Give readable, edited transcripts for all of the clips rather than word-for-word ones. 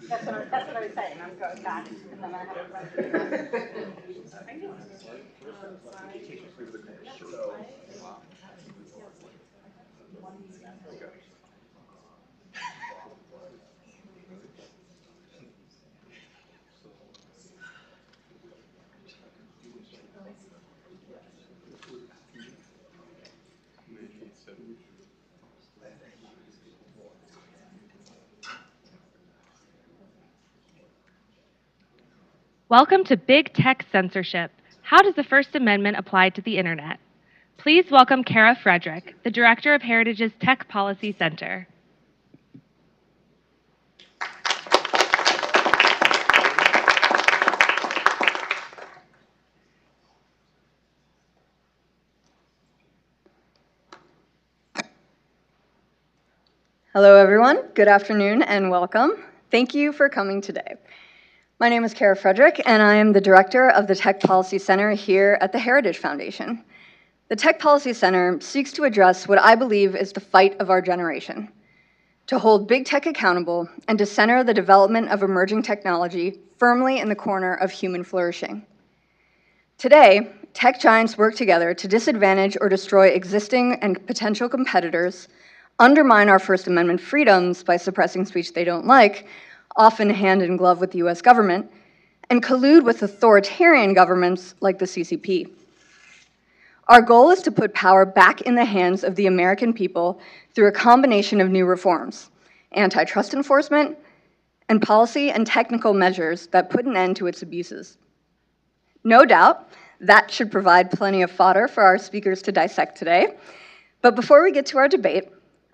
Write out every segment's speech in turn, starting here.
That's what I was saying. I'm going back, and then I have to run. Welcome to Big Tech Censorship. How does the First Amendment apply to the Internet? Please welcome Kara Frederick, the Director of Heritage's Tech Policy Center. Hello, everyone. Good afternoon and welcome. Thank you for coming today. My name is Kara Frederick, and I am the director of the Tech Policy Center here at the Heritage Foundation. The Tech Policy Center seeks to address what I believe is the fight of our generation: to hold big tech accountable and to center the development of emerging technology firmly in the corner of human flourishing. Today, tech giants work together to disadvantage or destroy existing and potential competitors, undermine our First Amendment freedoms by suppressing speech they don't like, often hand in glove with the US government, and collude with authoritarian governments like the CCP. Our goal is to put power back in the hands of the American people through a combination of new reforms: antitrust enforcement, and policy and technical measures that put an end to its abuses. No doubt, that should provide plenty of fodder for our speakers to dissect today. But before we get to our debate,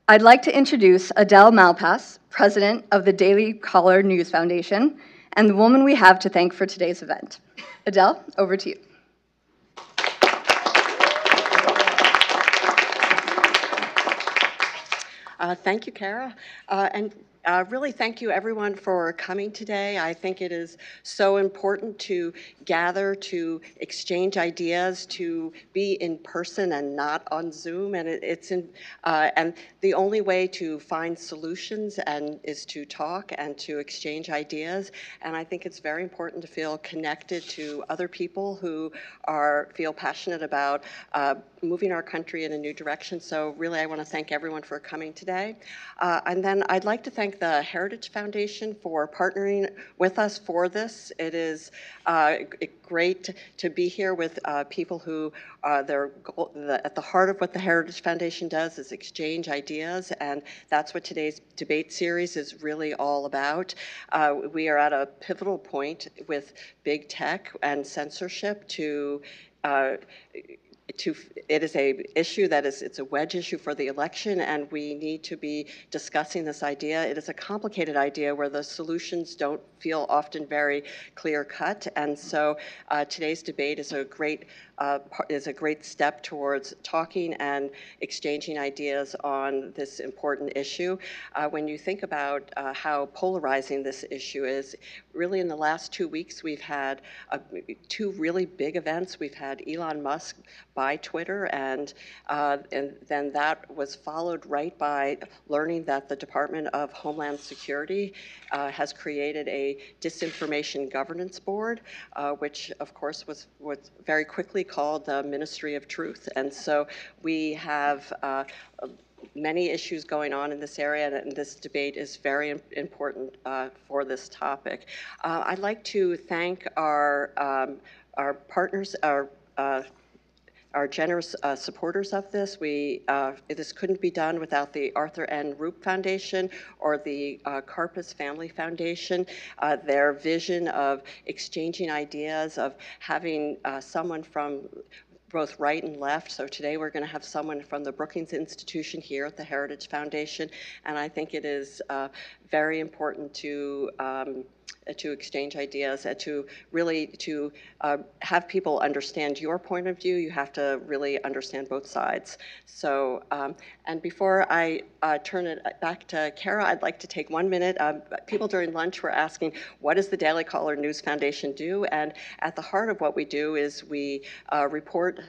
I'd like to introduce Adele Malpass, president of the Daily Caller News Foundation, and the woman we have to thank for today's event. Adele, over to you. Thank you, Kara. Really thank you everyone for coming today. I think it is so important to gather, to exchange ideas, to be in person and not on Zoom. And and the only way to find solutions is to talk and to exchange ideas. And I think it's very important to feel connected to other people who feel passionate about moving our country in a new direction. So really, I want to thank everyone for coming today. And then I'd like to thank the Heritage Foundation for partnering with us for this. It is great to be here with people who at the heart of what the Heritage Foundation does is exchange ideas, and that's what today's debate series is really all about. We are at a pivotal point with big tech and censorship it is a issue it's a wedge issue for the election, and we need to be discussing this idea. It is a complicated idea where the solutions don't feel often very clear cut, and so today's debate is a great step towards talking and exchanging ideas on this important issue. When you think about how polarizing this issue is, really in the last 2 weeks we've had two really big events. We've had Elon Musk buy Twitter, and then that was followed right by learning that the Department of Homeland Security has created a disinformation governance board, which of course was very quickly called the Ministry of Truth. And so we have many issues going on in this area, and this debate is very important for this topic. I'd like to thank our partners, our generous supporters of this. This couldn't be done without the Arthur N. Roop Foundation or the Karpus Family Foundation. Their vision of exchanging ideas, of having someone from both right and left. So today we're going to have someone from the Brookings Institution here at the Heritage Foundation, and I think it is very important to exchange ideas and to really have people understand your point of view. You have to really understand both sides. So, and before I turn it back to Kara, I'd like to take 1 minute. People during lunch were asking, what does the Daily Caller News Foundation do? And at the heart of what we do is we report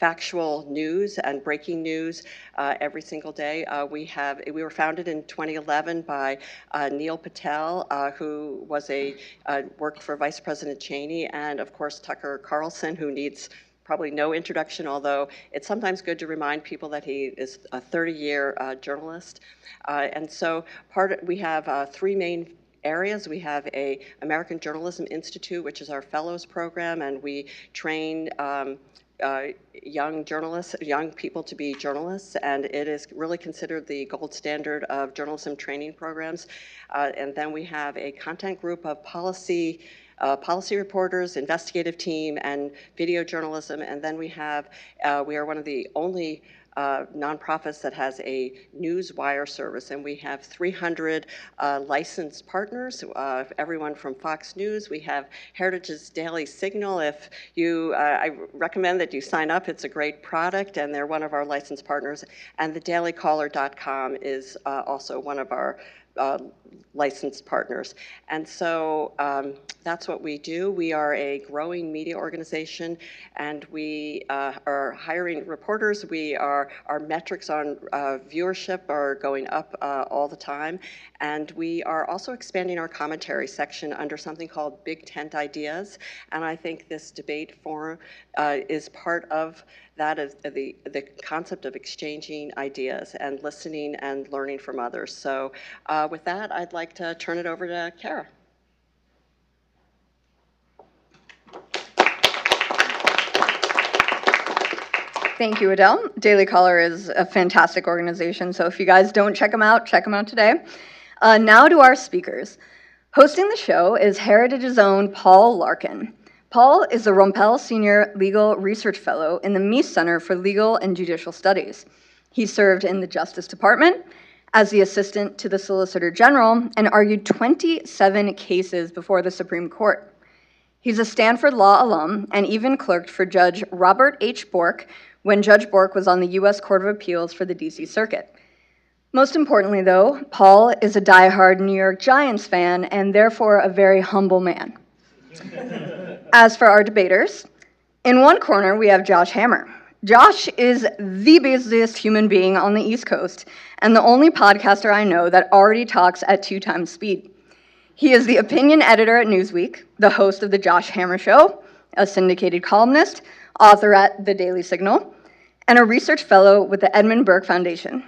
factual news and breaking news every single day. We were founded in 2011 by Neil Patel, who was worked for Vice President Cheney, and of course Tucker Carlson, who needs probably no introduction, although it's sometimes good to remind people that he is a 30-year journalist. And so we have three main areas. We have a American Journalism Institute, which is our fellows program, and we train young journalists, young people to be journalists, and it is really considered the gold standard of journalism training programs. And then we have a content group of policy reporters, investigative team, and video journalism. And then we are one of the only nonprofits that has a newswire service, and we have 300 licensed partners, everyone from Fox News. We have Heritage's Daily Signal. I recommend that you sign up. It's a great product, and they're one of our licensed partners. And the dailycaller.com is also one of our licensed partners. And so that's what we do. We are a growing media organization, and we are hiring reporters. Our metrics on viewership are going up all the time. And we are also expanding our commentary section under something called Big Tent Ideas. And I think this debate forum is part of that, is the concept of exchanging ideas and listening and learning from others. So with that, I'd like to turn it over to Kara. Thank you, Adele. Daily Caller is a fantastic organization, so if you guys don't check them out today. Now to our speakers. Hosting the show is Heritage's own Paul Larkin. Paul is a Rumpel Senior Legal Research Fellow in the Meese Center for Legal and Judicial Studies. He served in the Justice Department as the Assistant to the Solicitor General and argued 27 cases before the Supreme Court. He's a Stanford Law alum and even clerked for Judge Robert H. Bork when Judge Bork was on the U.S. Court of Appeals for the D.C. Circuit. Most importantly, though, Paul is a diehard New York Giants fan and therefore a very humble man. As for our debaters, in one corner we have Josh Hammer. Josh is the busiest human being on the East Coast and the only podcaster I know that already talks at 2 times speed. He is the opinion editor at Newsweek, the host of The Josh Hammer Show, a syndicated columnist, author at The Daily Signal, and a research fellow with the Edmund Burke Foundation.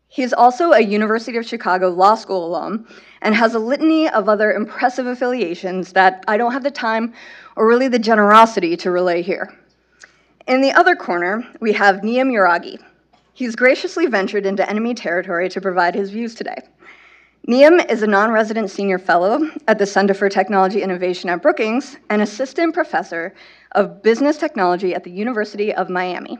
He is also a University of Chicago Law School alum and has a litany of other impressive affiliations that I don't have the time or really the generosity to relay here. In the other corner, we have Nima Muragi. He's graciously ventured into enemy territory to provide his views today. Niam is a non-resident senior fellow at the Center for Technology Innovation at Brookings and assistant professor of business technology at the University of Miami.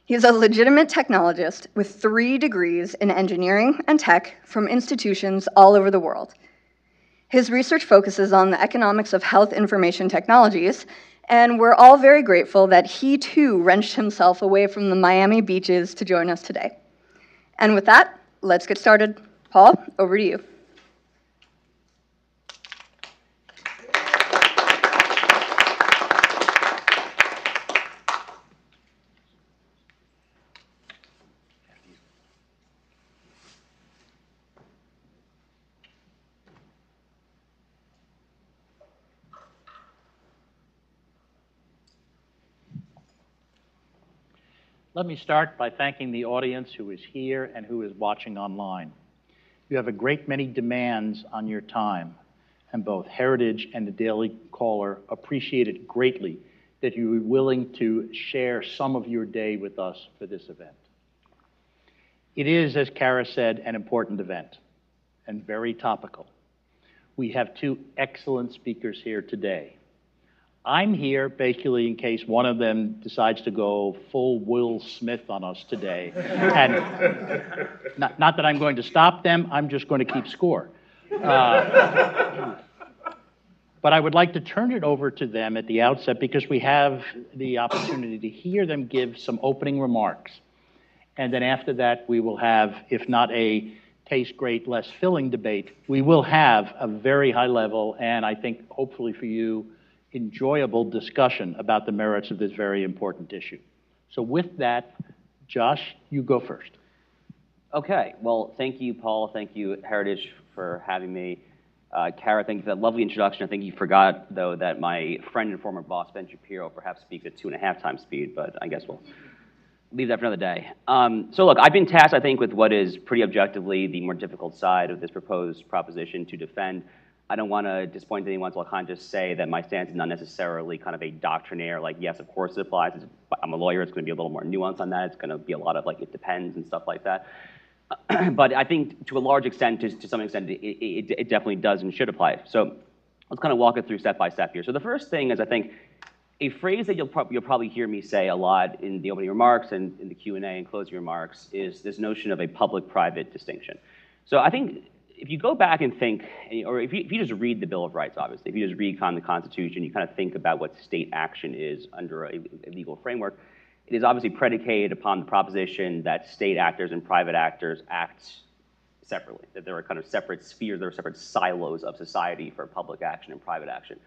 He is a legitimate technologist with 3 degrees in engineering and tech from institutions all over the world. His research focuses on the economics of health information technologies, and we're all very grateful that he too wrenched himself away from the Miami beaches to join us today. And with that, let's get started. Paul, over to you. Let me start by thanking the audience who is here and who is watching online. You have a great many demands on your time, and both Heritage and the Daily Caller appreciate it greatly that you are willing to share some of your day with us for this event. It is, as Kara said, an important event and very topical. We have 2 excellent speakers here today. I'm here basically in case one of them decides to go full Will Smith on us today. And not that I'm going to stop them, I'm just going to keep score. But I would like to turn it over to them at the outset because we have the opportunity to hear them give some opening remarks. And then after that, we will have, if not a taste great, less filling debate, we will have a very high level and I think hopefully for you, enjoyable discussion about the merits of this very important issue. So with that, Josh, you go first. Okay, well, thank you, Paul. Thank you, Heritage, for having me. Kara, thank you for that lovely introduction. I think you forgot, though, that my friend and former boss, Ben Shapiro, perhaps speaks at 2.5 times speed, but I guess we'll leave that for another day. So look, I've been tasked, I think, with what is pretty objectively the more difficult side of this proposed proposition to defend. I don't want to disappoint anyone, so I'll kind of just say that my stance is not necessarily kind of a doctrinaire, like, yes, of course it applies. I'm a lawyer, it's going to be a little more nuanced on that. It's going to be a lot of, like, it depends and stuff like that. But I think to a large extent, to some extent, it definitely does and should apply. So let's kind of walk it through step by step here. So the first thing is, I think, a phrase that you'll probably hear me say a lot in the opening remarks and in the Q&A and closing remarks is this notion of a public-private distinction. So I think if you go back and think, or if you just read the Bill of Rights, obviously, if you just read kind of the Constitution, you kind of think about what state action is under a legal framework, it is obviously predicated upon the proposition that state actors and private actors act separately, that there are kind of separate spheres, there are separate silos of society for public action and private action.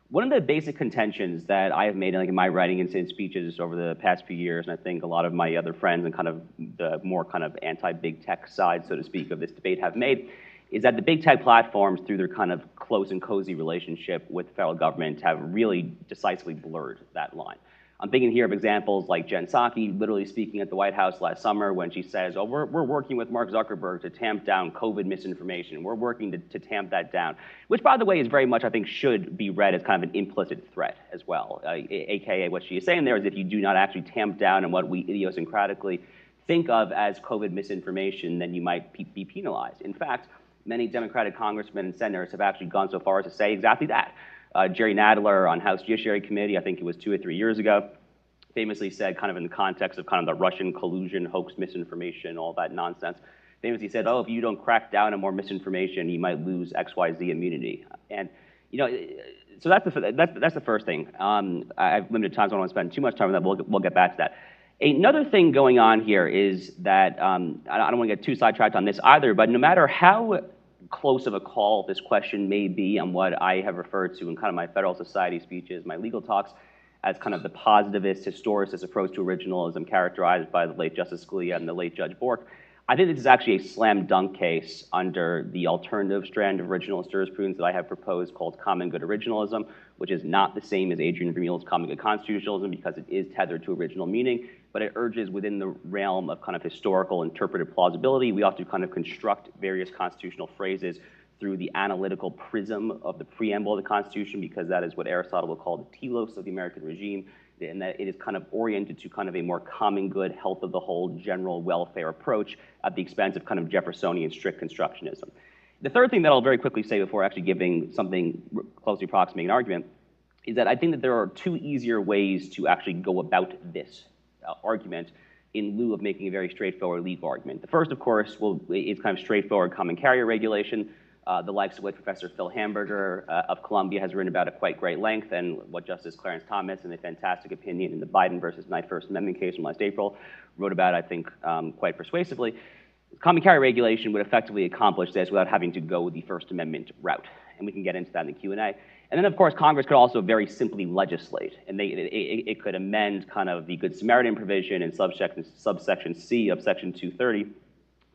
One of the basic contentions that I have made in my writing and speeches over the past few years, and I think a lot of my other friends and kind of the more kind of anti-big tech side, so to speak, of this debate have made, is that the big tech platforms, through their kind of close and cozy relationship with the federal government, have really decisively blurred that line. I'm thinking here of examples like Jen Psaki literally speaking at the White House last summer when she says, oh, we're working with Mark Zuckerberg to tamp down COVID misinformation. We're working to tamp that down, which, by the way, is very much, I think, should be read as kind of an implicit threat as well. AKA what she is saying there is if you do not actually tamp down on what we idiosyncratically think of as COVID misinformation, then you might be penalized. In fact, many Democratic congressmen and senators have actually gone so far as to say exactly that. Jerry Nadler on House Judiciary Committee, I think it was 2 or 3 years ago, famously said, kind of in the context of kind of the Russian collusion, hoax, misinformation, all that nonsense, famously said, oh, if you don't crack down on more misinformation, you might lose XYZ immunity. And, you know, so that's the first thing. I have limited time, so I don't want to spend too much time on that. We'll get back to that. Another thing going on here is that, I don't want to get too sidetracked on this either, but no matter how close of a call this question may be on what I have referred to in kind of my Federal Society speeches, my legal talks, as kind of the positivist, historicist approach to originalism characterized by the late Justice Scalia and the late Judge Bork, I think this is actually a slam dunk case under the alternative strand of originalist jurisprudence that I have proposed called common good originalism, which is not the same as Adrian Vermeule's common good constitutionalism because it is tethered to original meaning, but it urges within the realm of kind of historical interpretive plausibility, we ought to kind of construct various constitutional phrases through the analytical prism of the preamble of the Constitution, because that is what Aristotle would call the telos of the American regime, and that it is kind of oriented to kind of a more common good, health of the whole, general welfare approach at the expense of kind of Jeffersonian strict constructionism. The third thing that I'll very quickly say before actually giving something closely approximating an argument is that I think that there are 2 easier ways to actually go about this argument in lieu of making a very straightforward legal argument. The first, of course, is kind of straightforward common carrier regulation, the likes of what Professor Phil Hamburger of Columbia has written about at quite great length, and what Justice Clarence Thomas, in a fantastic opinion in the Biden versus Knight First Amendment case from last April, wrote about, I think, quite persuasively. Common carrier regulation would effectively accomplish this without having to go the First Amendment route, and we can get into that in the Q&A. And then, of course, Congress could also very simply legislate, and it could amend kind of the Good Samaritan provision in subsection C of Section 230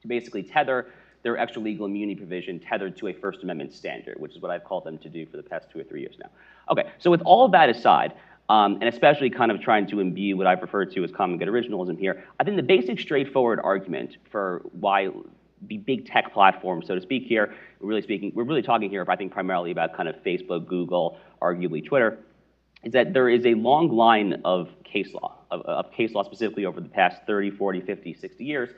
to basically tether their extra legal immunity provision tethered to a First Amendment standard, which is what I've called them to do for the past 2 or 3 years now. Okay, so with all of that aside, and especially kind of trying to imbue what I refer to as common good originalism here, I think the basic straightforward argument for why the big tech platforms, so to speak here, we're really talking here, I think, primarily about kind of Facebook, Google, arguably Twitter, is that there is a long line of case law, specifically over the past 30, 40, 50, 60 years,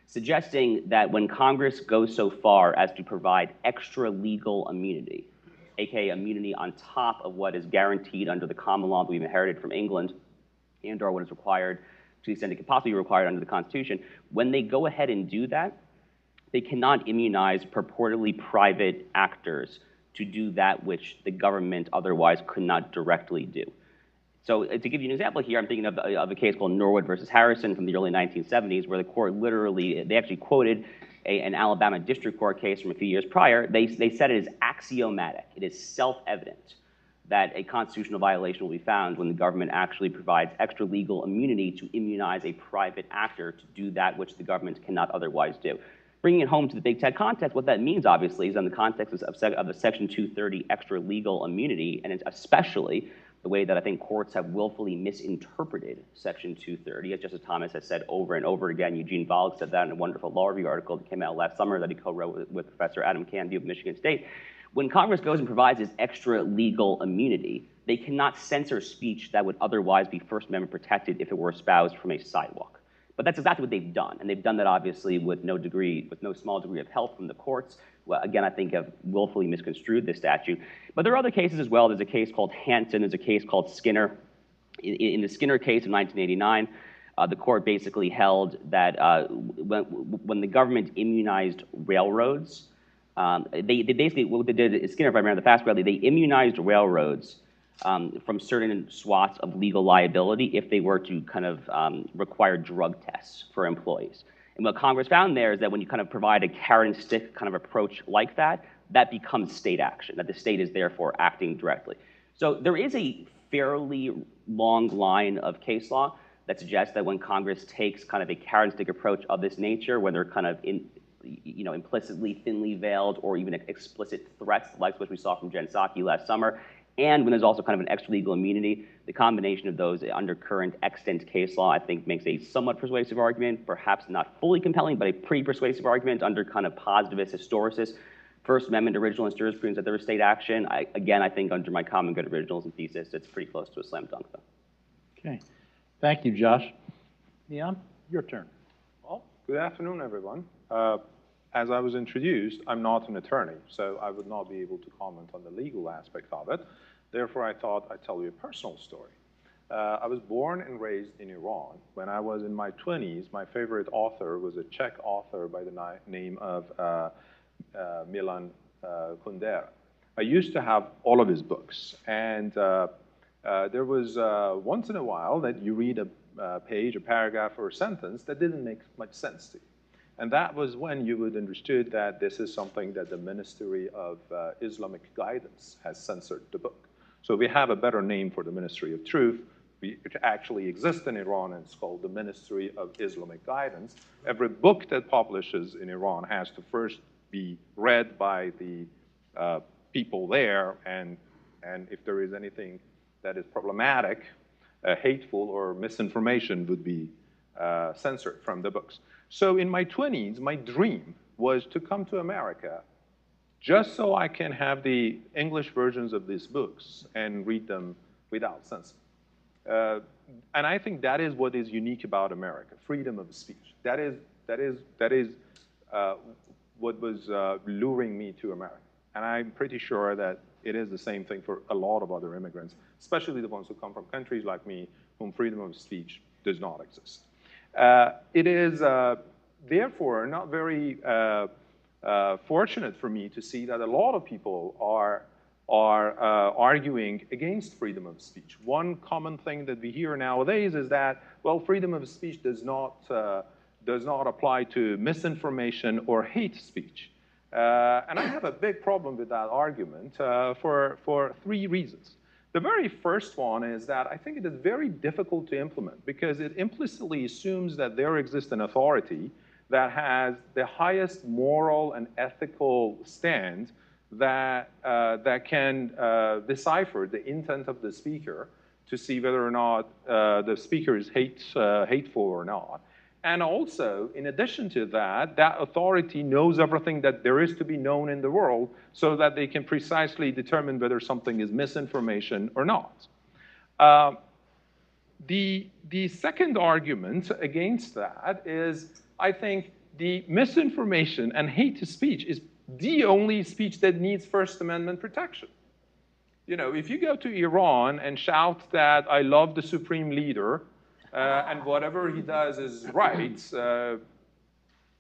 suggesting that when Congress goes so far as to provide extra legal immunity, aka immunity on top of what is guaranteed under the common law that we've inherited from England, and or what is required to the extent it could possibly be required under the Constitution, when they go ahead and do that, they cannot immunize purportedly private actors to do that which the government otherwise could not directly do. So to give you an example here, I'm thinking of a case called Norwood versus Harrison from the early 1970s, where the court literally, they actually quoted an Alabama district court case from a few years prior. They said it is axiomatic, it is self-evident that a constitutional violation will be found when the government actually provides extra legal immunity to immunize a private actor to do that which the government cannot otherwise do. Bringing it home to the big tech context, what that means, obviously, is in the context of the Section 230 extra legal immunity, and it's especially the way that I think courts have willfully misinterpreted Section 230. As Justice Thomas has said over and over again, Eugene Volokh said that in a wonderful law review article that came out last summer that he co-wrote with Professor Adam Canby of Michigan State. When Congress goes and provides this extra legal immunity, they cannot censor speech that would otherwise be First Amendment protected if it were espoused from a sidewalk. But that's exactly what they've done, and they've done that obviously with no small degree of help from the courts. Well, again, I think have willfully misconstrued this statute. But there are other cases as well. There's a case called Hansen. There's a case called Skinner. In the Skinner case of 1989, the court basically held that when the government immunized railroads, they basically, what they did is, Skinner, if I remember the facts correctly, they immunized railroads from certain swaths of legal liability if they were to kind of require drug tests for employees. And what Congress found there is that when you kind of provide a carrot and stick kind of approach like that, that becomes state action, that the state is therefore acting directly. So there is a fairly long line of case law that suggests that when Congress takes kind of a carrot and stick approach of this nature, whether kind of implicitly, thinly veiled, or even explicit threats like what we saw from Jen Psaki last summer, and when there's also kind of an extra legal immunity, the combination of those under current extant case law, I think, makes a somewhat persuasive argument, perhaps not fully compelling, but a pretty persuasive argument under kind of positivist historicist, First Amendment originalist jurisprudence that there is state action. Again, I think under my common good originals and thesis, it's pretty close to a slam dunk, though. Okay. Thank you, Josh. Niam, your turn. Well, good afternoon, everyone. As I was introduced, I'm not an attorney, so I would not be able to comment on the legal aspect of it. Therefore, I thought I'd tell you a personal story. I was born and raised in Iran. When I was in my 20s, my favorite author was a Czech author by the name of Milan Kundera. I used to have all of his books, and there was once in a while that you read a page, a paragraph, or a sentence that didn't make much sense to you. And that was when you would understood that this is something that the Ministry of Islamic Guidance has censored the book. So we have a better name for the Ministry of Truth. It actually exists in Iran, and it's called the Ministry of Islamic Guidance. Every book that publishes in Iran has to first be read by the people there, and if there is anything that is problematic, hateful, or misinformation would be censored from the books. So in my 20s, my dream was to come to America just so I can have the English versions of these books and read them without censor. And I think that is what is unique about America, freedom of speech. That is what was luring me to America. And I'm pretty sure that it is the same thing for a lot of other immigrants, especially the ones who come from countries like me, whom freedom of speech does not exist. It is therefore not very fortunate for me to see that a lot of people are arguing against freedom of speech. One common thing that we hear nowadays is that, well, freedom of speech does not apply to misinformation or hate speech. And I have a big problem with that argument for three reasons. The very first one is that I think it is very difficult to implement because it implicitly assumes that there exists an authority that has the highest moral and ethical stand that can decipher the intent of the speaker to see whether or not the speaker is hateful or not. And also, in addition to that, that authority knows everything that there is to be known in the world so that they can precisely determine whether something is misinformation or not. The second argument against that is, I think, the misinformation and hate speech is the only speech that needs First Amendment protection. You know, if you go to Iran and shout that I love the supreme leader, and whatever he does is right,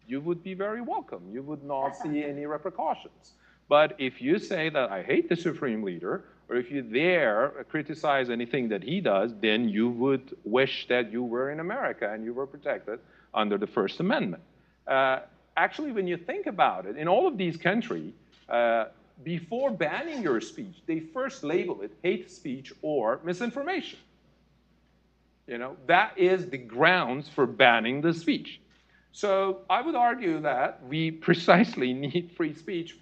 you would be very welcome. You would not see any repercussions. But if you say that I hate the supreme leader, or if you dare criticize anything that he does, then you would wish that you were in America and you were protected under the First Amendment. Actually, when you think about it, in all of these countries, before banning your speech, they first label it hate speech or misinformation. That is the grounds for banning the speech. So I would argue that we precisely need free speech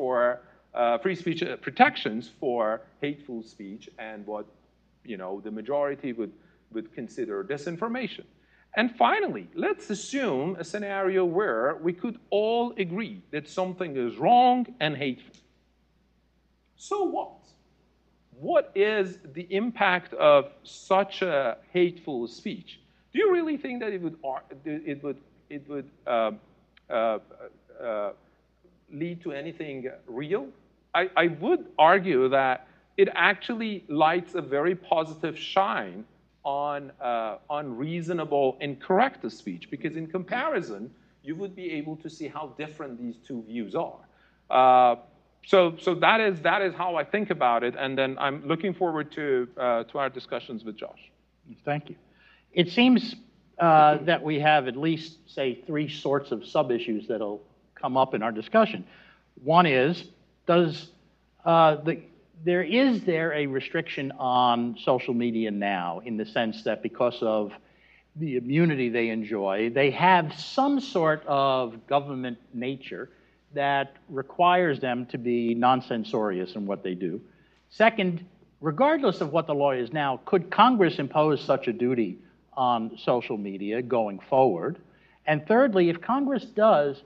protections for hateful speech and what the majority would consider disinformation. And finally, let's assume a scenario where we could all agree that something is wrong and hateful. So what? What is the impact of such a hateful speech? Do you really think that it would lead to anything real? I would argue that it actually lights a very positive shine on reasonable and correct speech, because in comparison, you would be able to see how different these two views are. So that is how I think about it, and then I'm looking forward to our discussions with Josh. Thank you. It seems that we have at least, say, three sorts of sub-issues that'll come up in our discussion. One is, is there a restriction on social media now, in the sense that because of the immunity they enjoy, they have some sort of government nature that requires them to be non-censorious in what they do? Second, regardless of what the law is now, could Congress impose such a duty on social media going forward? And thirdly, if Congress does,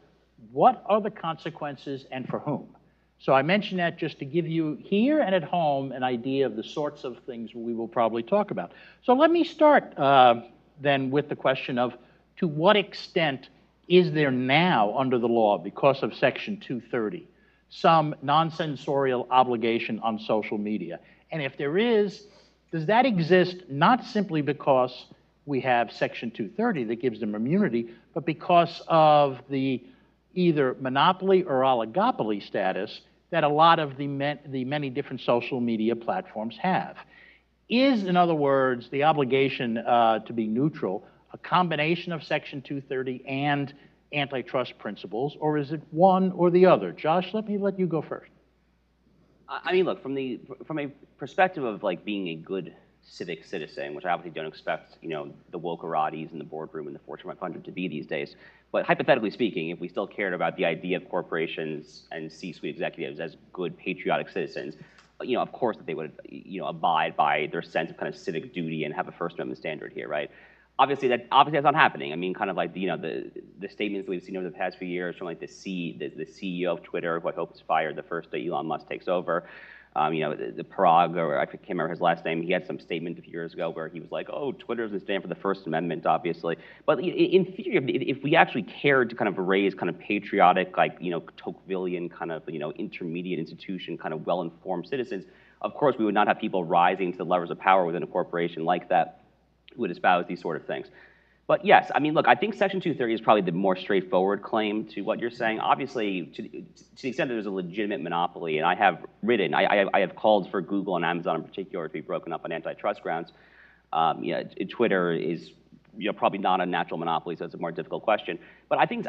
what are the consequences and for whom? So I mention that just to give you here and at home an idea of the sorts of things we will probably talk about. So let me start then with the question of, to what extent is there now under the law, because of Section 230, some non-censorial obligation on social media? And if there is, does that exist not simply because we have Section 230 that gives them immunity, but because of the either monopoly or oligopoly status that a lot of the many different social media platforms have? Is, in other words, the obligation to be neutral a combination of Section 230 and antitrust principles, or is it one or the other? Josh, let you go first. I mean, look, from a perspective of like being a good civic citizen, which I obviously don't expect, the woke-aratis in the boardroom and the Fortune 500 to be these days. But hypothetically speaking, if we still cared about the idea of corporations and C-suite executives as good patriotic citizens, of course that they would, abide by their sense of kind of civic duty and have a First Amendment standard here, right? Obviously that's not happening. I mean, kind of like the statements that we've seen over the past few years from like the CEO of Twitter, who I hope is fired the first day Elon Musk takes over. The Parag, or I can't remember his last name, he had some statement a few years ago where he was like, oh, Twitter doesn't stand for the First Amendment, obviously. But in theory, if we actually cared to kind of raise kind of patriotic, like, Tocquevillian kind of, intermediate institution, kind of well-informed citizens, of course we would not have people rising to the levers of power within a corporation like that who would espouse these sort of things. But yes, I mean, look, I think Section 230 is probably the more straightforward claim to what you're saying. Obviously, to the extent that there's a legitimate monopoly, and I have called for Google and Amazon in particular to be broken up on antitrust grounds. Twitter is probably not a natural monopoly, so it's a more difficult question. But I think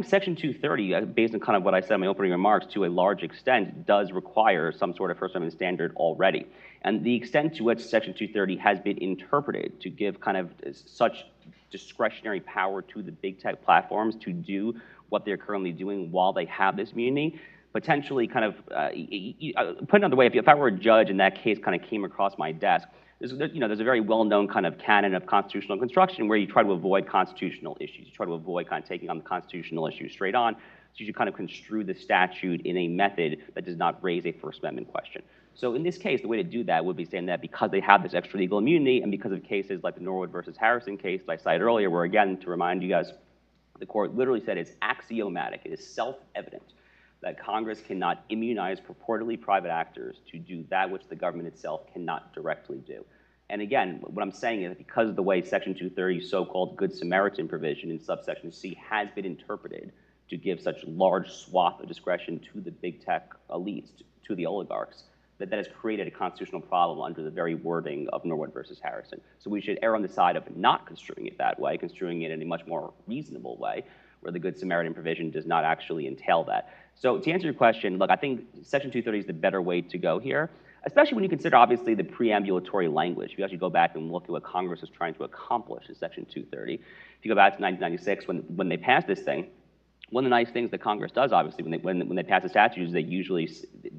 Section 230, based on kind of what I said in my opening remarks, to a large extent does require some sort of First Amendment standard already. And the extent to which Section 230 has been interpreted to give kind of such discretionary power to the big tech platforms to do what they're currently doing while they have this immunity, potentially kind of, put another way, if I were a judge and that case kind of came across my desk, there's a very well-known kind of canon of constitutional construction where you try to avoid constitutional issues. You try to avoid kind of taking on the constitutional issue straight on. So you should kind of construe the statute in a method that does not raise a First Amendment question. So in this case, the way to do that would be saying that because they have this extra legal immunity and because of cases like the Norwood versus Harrison case that I cited earlier, where again, to remind you guys, the court literally said it's axiomatic, it is self-evident that Congress cannot immunize purportedly private actors to do that which the government itself cannot directly do. And again, what I'm saying is that because of the way Section 230's so-called Good Samaritan provision in subsection C has been interpreted to give such large swath of discretion to the big tech elites, to the oligarchs, that has created a constitutional problem under the very wording of Norwood versus Harrison. So we should err on the side of not construing it that way, construing it in a much more reasonable way, where the Good Samaritan provision does not actually entail that. So to answer your question, look, I think Section 230 is the better way to go here, especially when you consider, obviously, the preambulatory language. If you actually go back and look at what Congress was trying to accomplish in Section 230, if you go back to 1996, when they passed this thing, one of the nice things that Congress does, obviously, when they pass the statutes, is they usually,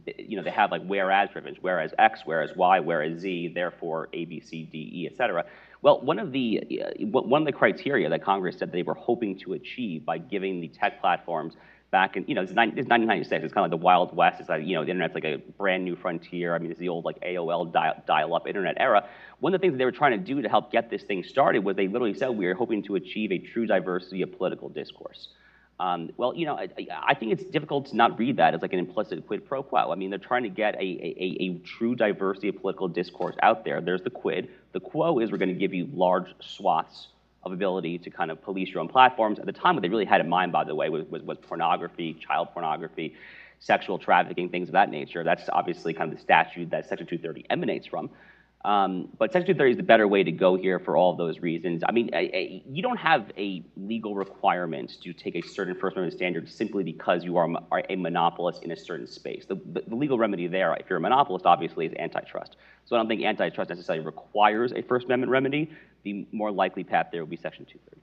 they have like whereas provisions, whereas X, whereas Y, whereas Z, therefore A, B, C, D, E, et cetera. Well, one of the criteria that Congress said they were hoping to achieve by giving the tech platforms back in, it's 1996, it's kind of like the Wild West, it's like, the internet's like a brand new frontier. I mean, it's the old like AOL dial-up internet era. One of the things that they were trying to do to help get this thing started was they literally said we are hoping to achieve a true diversity of political discourse. Well, I think it's difficult to not read that as like an implicit quid pro quo. I mean, they're trying to get a true diversity of political discourse out there. There's the quid. The quo is we're going to give you large swaths of ability to kind of police your own platforms. At the time, what they really had in mind, by the way, was pornography, child pornography, sexual trafficking, things of that nature. That's obviously kind of the statute that Section 230 emanates from. But Section 230 is the better way to go here for all of those reasons. I mean, you don't have a legal requirement to take a certain First Amendment standard simply because you are a monopolist in a certain space. The legal remedy there, if you're a monopolist, obviously, is antitrust. So I don't think antitrust necessarily requires a First Amendment remedy. The more likely path there would be Section 230.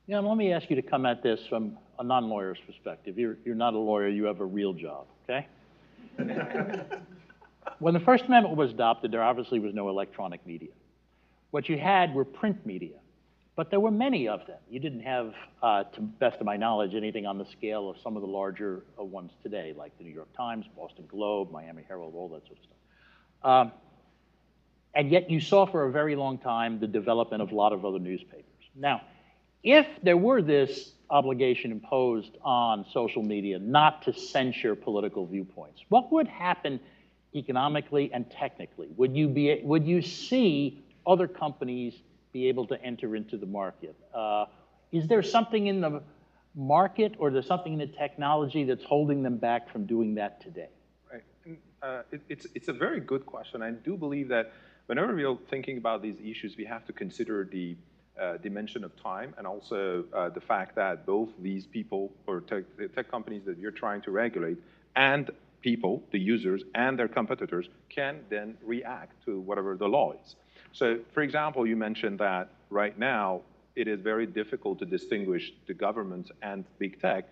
Yeah, let me ask you to come at this from a non-lawyer's perspective. You're not a lawyer, you have a real job, okay? When the First Amendment was adopted, there obviously was no electronic media. What you had were print media, but there were many of them. You didn't have, to the best of my knowledge, anything on the scale of some of the larger ones today, like the New York Times, Boston Globe, Miami Herald, all that sort of stuff. And yet you saw for a very long time the development of a lot of other newspapers. Now, if there were this obligation imposed on social media not to censor political viewpoints, what would happen economically and technically? Would you see other companies be able to enter into the market? Is there something in the market or there's something in the technology that's holding them back from doing that today? Right. It's a very good question. I do believe that whenever we're thinking about these issues, we have to consider the dimension of time and also the fact that both these people or tech companies that you're trying to regulate and people, the users, and their competitors can then react to whatever the law is. So, for example, you mentioned that right now it is very difficult to distinguish the government and big tech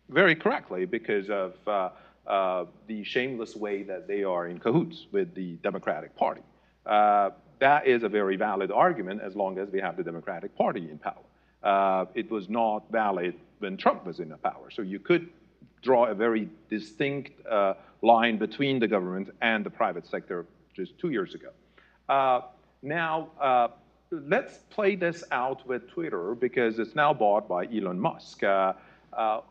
very correctly because of the shameless way that they are in cahoots with the Democratic Party. That is a very valid argument as long as we have the Democratic Party in power. It was not valid when Trump was in power. So you could draw a very distinct line between the government and the private sector just 2 years ago. Now, let's play this out with Twitter because it's now bought by Elon Musk. I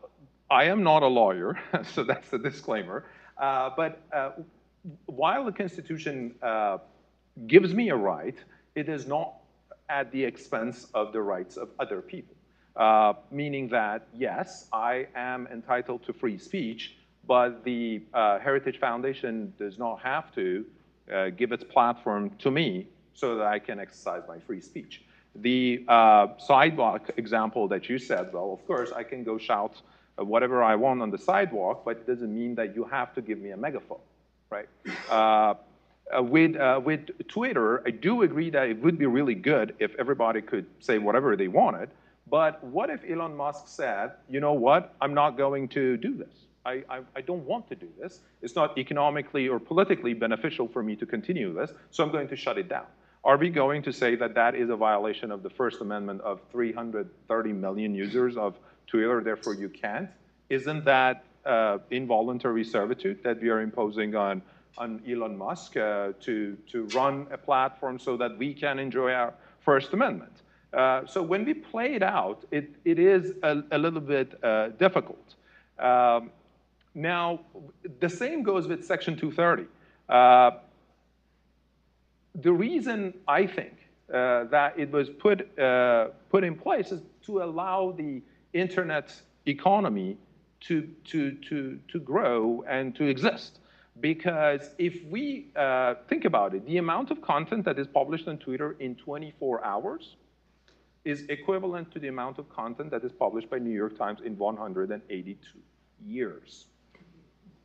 am not a lawyer, so that's the disclaimer. But while the Constitution gives me a right, it is not at the expense of the rights of other people. Meaning that, yes, I am entitled to free speech, but the Heritage Foundation does not have to give its platform to me so that I can exercise my free speech. The sidewalk example that you said, well, of course, I can go shout whatever I want on the sidewalk, but it doesn't mean that you have to give me a megaphone, right? With Twitter, I do agree that it would be really good if everybody could say whatever they wanted. But what if Elon Musk said, you know what, I'm not going to do this. I don't want to do this. It's not economically or politically beneficial for me to continue this, so I'm going to shut it down. Are we going to say that that is a violation of the First Amendment of 330 million users of Twitter, therefore you can't? Isn't that involuntary servitude that we are imposing on Elon Musk to run a platform so that we can enjoy our First Amendment? So when we play it out, it is a little bit difficult. Now, the same goes with Section 230. The reason I think that it was put in place is to allow the internet economy to grow and to exist. Because if we think about it, the amount of content that is published on Twitter in 24 hours is equivalent to the amount of content that is published by New York Times in 182 years,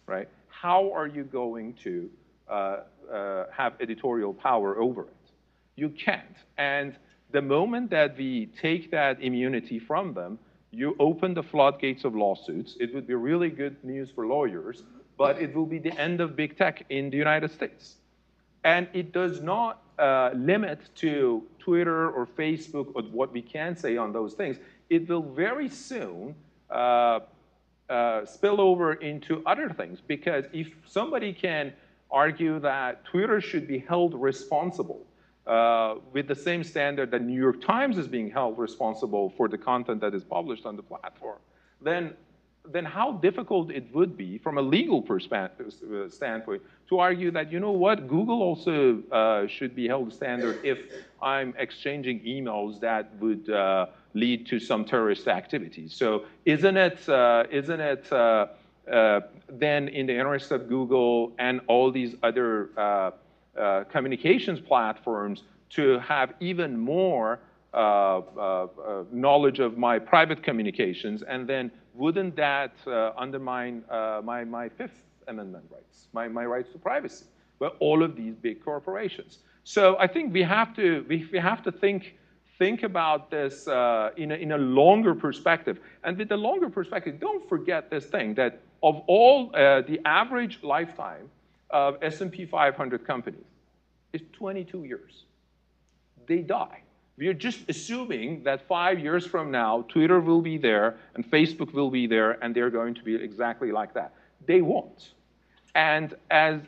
right? How are you going to have editorial power over it? You can't. And the moment that we take that immunity from them, you open the floodgates of lawsuits. It would be really good news for lawyers, but it will be the end of big tech in the United States. And it does not limit to Twitter or Facebook or what we can say on those things. It will very soon spill over into other things, because if somebody can argue that Twitter should be held responsible with the same standard that New York Times is being held responsible for the content that is published on the platform, then how difficult it would be from a legal standpoint to argue that, you know what, Google also should be held standard if I'm exchanging emails that would lead to some terrorist activities. So isn't it then in the interest of Google and all these other communications platforms to have even more knowledge of my private communications, and then wouldn't that undermine my Fifth Amendment rights, my rights to privacy? Well, all of these big corporations. So I think we have to think about this in a longer perspective. And with the longer perspective, don't forget this thing, that of all the average lifetime of S&P 500 companies is 22 years. They die. We are just assuming that 5 years from now, Twitter will be there and Facebook will be there, and they're going to be exactly like that. They won't. And as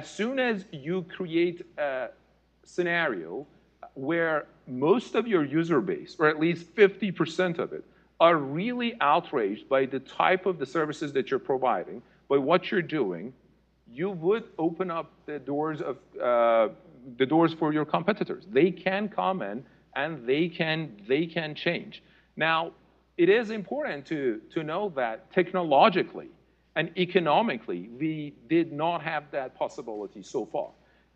soon as you create a scenario where most of your user base, or at least 50% of it, are really outraged by the type of the services that you're providing, by what you're doing, you would open up the doors for your competitors. They can comment and they can change. Now, it is important to know that technologically and economically, we did not have that possibility so far.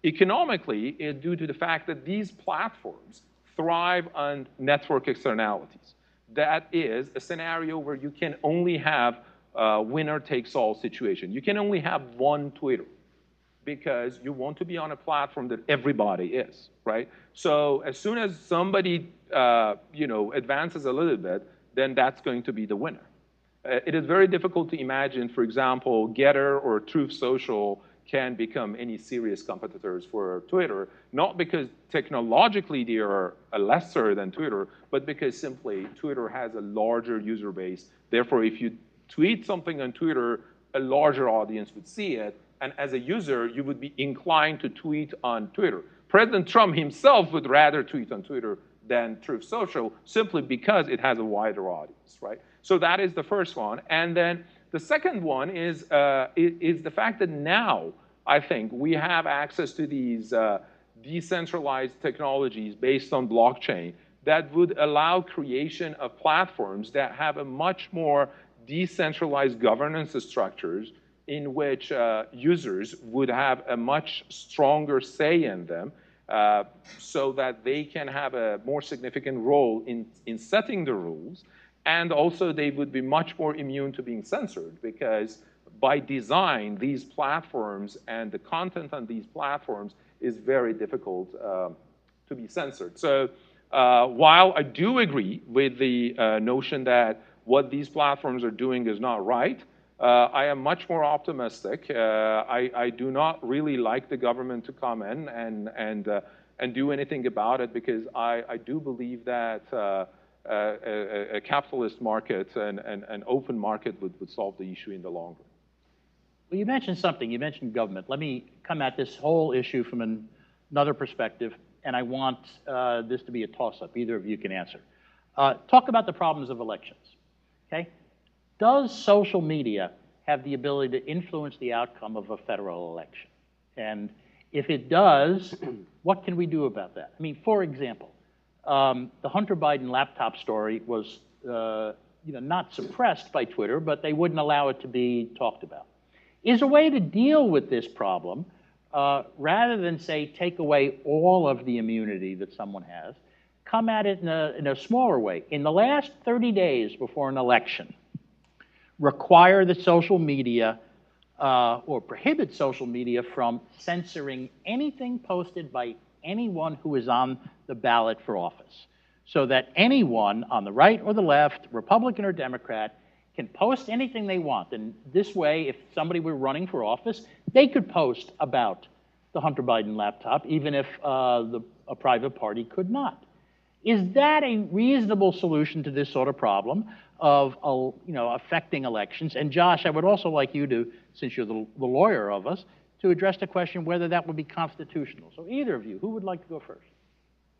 Economically, due to the fact that these platforms thrive on network externalities. That is a scenario where you can only have a winner-takes-all situation. You can only have one Twitter, because you want to be on a platform that everybody is, right? So as soon as somebody advances a little bit, then that's going to be the winner. It is very difficult to imagine, for example, Getter or Truth Social can become any serious competitors for Twitter, not because technologically they are lesser than Twitter, but because simply Twitter has a larger user base. Therefore, if you tweet something on Twitter, a larger audience would see it, and as a user, you would be inclined to tweet on Twitter. President Trump himself would rather tweet on Twitter than Truth Social, simply because it has a wider audience, right? So that is the first one. And then the second one is the fact that now, I think, we have access to these decentralized technologies based on blockchain that would allow creation of platforms that have a much more decentralized governance structures, in which users would have a much stronger say in them, so that they can have a more significant role in setting the rules. And also they would be much more immune to being censored, because by design, these platforms and the content on these platforms is very difficult to be censored. So while I do agree with the notion that what these platforms are doing is not right, I am much more optimistic. I do not really like the government to come in and do anything about it, because I do believe that a capitalist market and an open market would solve the issue in the long run. Well, you mentioned something. You mentioned government. Let me come at this whole issue from another perspective, and I want this to be a toss-up. Either of you can answer. Talk about the problems of elections, okay? Does social media have the ability to influence the outcome of a federal election? And if it does, what can we do about that? I mean, for example, the Hunter Biden laptop story was not suppressed by Twitter, but they wouldn't allow it to be talked about. Is a way to deal with this problem, rather than say take away all of the immunity that someone has, come at it in a smaller way. In the last 30 days before an election, require the social media or prohibit social media from censoring anything posted by anyone who is on the ballot for office, so that anyone on the right or the left, Republican or Democrat, can post anything they want. And this way, if somebody were running for office, they could post about the Hunter Biden laptop, even if a private party could not. Is that a reasonable solution to this sort of problem of affecting elections? And Josh, I would also like you to, since you're the lawyer of us, to address the question whether that would be constitutional. So either of you, who would like to go first?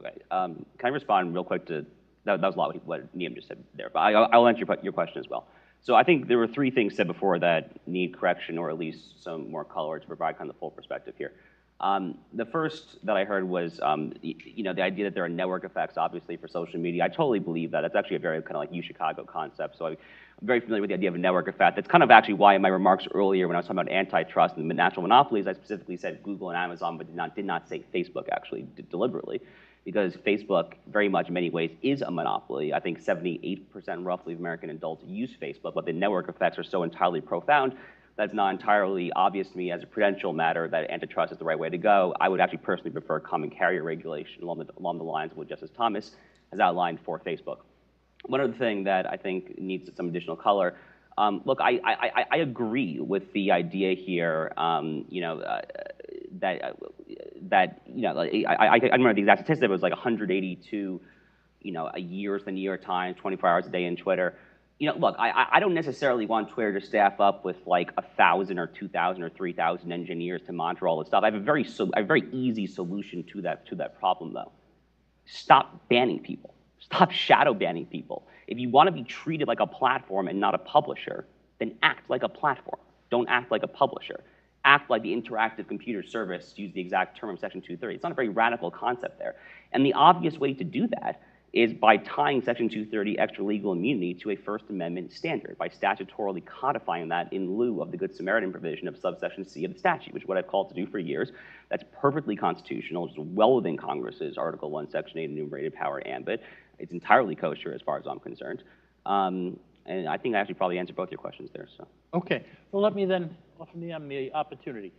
Okay, can I respond real quick to, that was a lot of what Niam just said there, but I'll answer your question as well. So I think there were three things said before that need correction, or at least some more color to provide kind of the full perspective here. The first that I heard was, the idea that there are network effects, obviously, for social media. I totally believe that. That's actually a very kind of like UChicago concept. So I'm very familiar with the idea of a network effect. That's kind of actually why in my remarks earlier when I was talking about antitrust and natural monopolies, I specifically said Google and Amazon, but did not say Facebook, actually, deliberately. Because Facebook, very much in many ways, is a monopoly. I think 78% roughly of American adults use Facebook, but the network effects are so entirely profound that's not entirely obvious to me as a prudential matter that antitrust is the right way to go. I would actually personally prefer common carrier regulation along the lines of what Justice Thomas has outlined for Facebook. One other thing that I think needs some additional color. Look, I agree with the idea here, I remember the exact statistic, it was like 182, a year in the New York Times, 24 hours a day in Twitter. Look, I don't necessarily want Twitter to staff up with like 1,000 or 2,000 or 3,000 engineers to monitor all this stuff. I have a very easy solution to that problem, though. Stop banning people. Stop shadow banning people. If you want to be treated like a platform and not a publisher, then act like a platform. Don't act like a publisher. Act like the interactive computer service, to use the exact term of Section 230. It's not a very radical concept there. And the obvious way to do that is by tying Section 230 extra legal immunity to a First Amendment standard, by statutorily codifying that in lieu of the Good Samaritan provision of subsection C of the statute, which is what I've called to do for years. That's perfectly constitutional. It's well within Congress's Article 1, Section 8 enumerated power ambit. It's entirely kosher as far as I'm concerned. And I think I actually probably answered both your questions there. So. Okay. Well, let me then offer Niam the opportunity.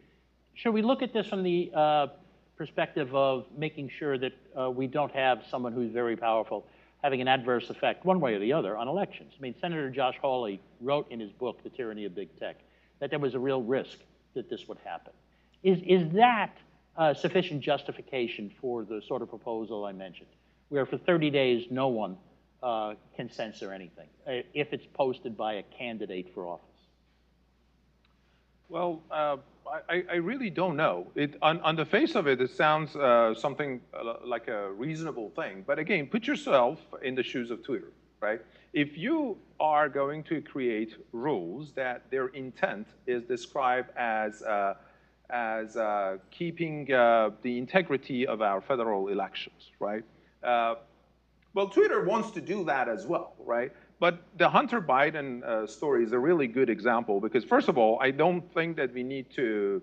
Should we look at this from the perspective of making sure that we don't have someone who's very powerful having an adverse effect one way or the other on elections? I mean, Senator Josh Hawley wrote in his book, The Tyranny of Big Tech, that there was a real risk that this would happen. Is that sufficient justification for the sort of proposal I mentioned, where for 30 days no one can censor anything if it's posted by a candidate for office? Well, I really don't know. On the face of it, it sounds something like a reasonable thing. But again, put yourself in the shoes of Twitter, right? If you are going to create rules that their intent is described as keeping the integrity of our federal elections, right? Well, Twitter wants to do that as well, right? But the Hunter Biden story is a really good example because, first of all, I don't think that we need to